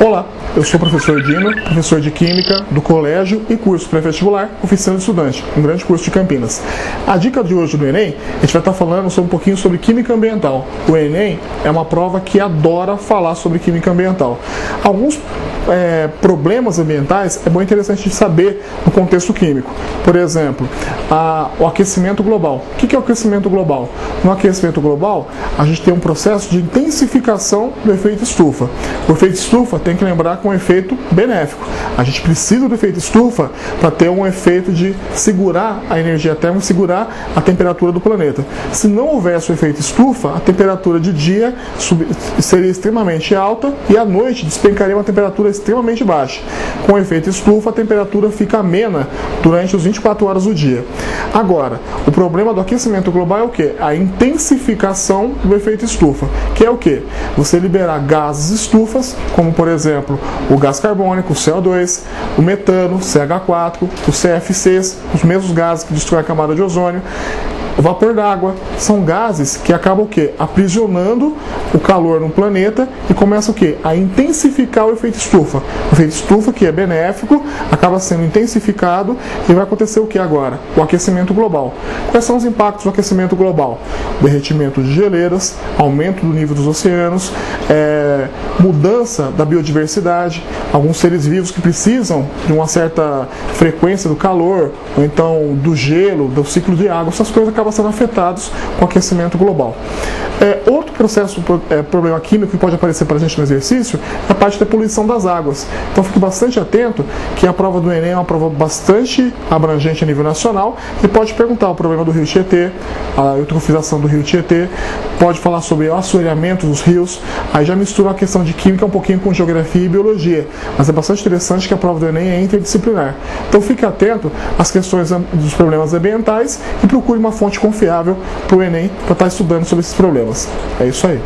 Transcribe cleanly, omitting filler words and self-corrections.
Olá, eu sou o professor Dino, professor de Química do Colégio e curso pré-vestibular Oficina de Estudante, um grande curso de Campinas. A dica de hoje do Enem, a gente vai estar falando um pouquinho sobre Química Ambiental. O Enem é uma prova que adora falar sobre Química Ambiental. Alguns problemas ambientais é muito interessante de saber no contexto químico. Por exemplo, o aquecimento global. O que é o aquecimento global? No aquecimento global, a gente tem um processo de intensificação do efeito estufa. O efeito estufa tem que lembrar que é um efeito benéfico. A gente precisa do efeito estufa para ter um efeito de segurar a energia térmica, segurar a temperatura do planeta. Se não houvesse o efeito estufa, a temperatura de dia seria extremamente alta e à noite despencaria uma temperatura extremamente baixa. Com o efeito estufa, a temperatura fica amena durante os 24 horas do dia. Agora, o problema do aquecimento global é o quê? A intensificação do efeito estufa, que é o quê? Você liberar gases estufas, como por exemplo o gás carbônico, o CO2, o metano, o CH4, o CFCs, os mesmos gases que destroem a camada de ozônio. O vapor d'água são gases que acabam o quê? Aprisionando o calor no planeta e começa o quê? A intensificar o efeito estufa. O efeito estufa, que é benéfico, acaba sendo intensificado e vai acontecer o que agora? O aquecimento global. Quais são os impactos do aquecimento global? Derretimento de geleiras, aumento do nível dos oceanos, mudança da biodiversidade, alguns seres vivos que precisam de uma certa frequência do calor, ou então do gelo, do ciclo de água, essas coisas acabam sendo afetados com o aquecimento global. Outro problema químico que pode aparecer para a gente no exercício é a parte da poluição das águas. Então fique bastante atento que a prova do Enem é uma prova bastante abrangente a nível nacional e pode perguntar o problema do rio Tietê, a eutrofização do rio Tietê, pode falar sobre o assoreamento dos rios, aí já mistura a questão de química um pouquinho com geografia e biologia, mas é bastante interessante que a prova do Enem é interdisciplinar. Então fique atento às questões dos problemas ambientais e procure uma fonte confiável para o Enem para estar estudando sobre esses problemas. É isso aí.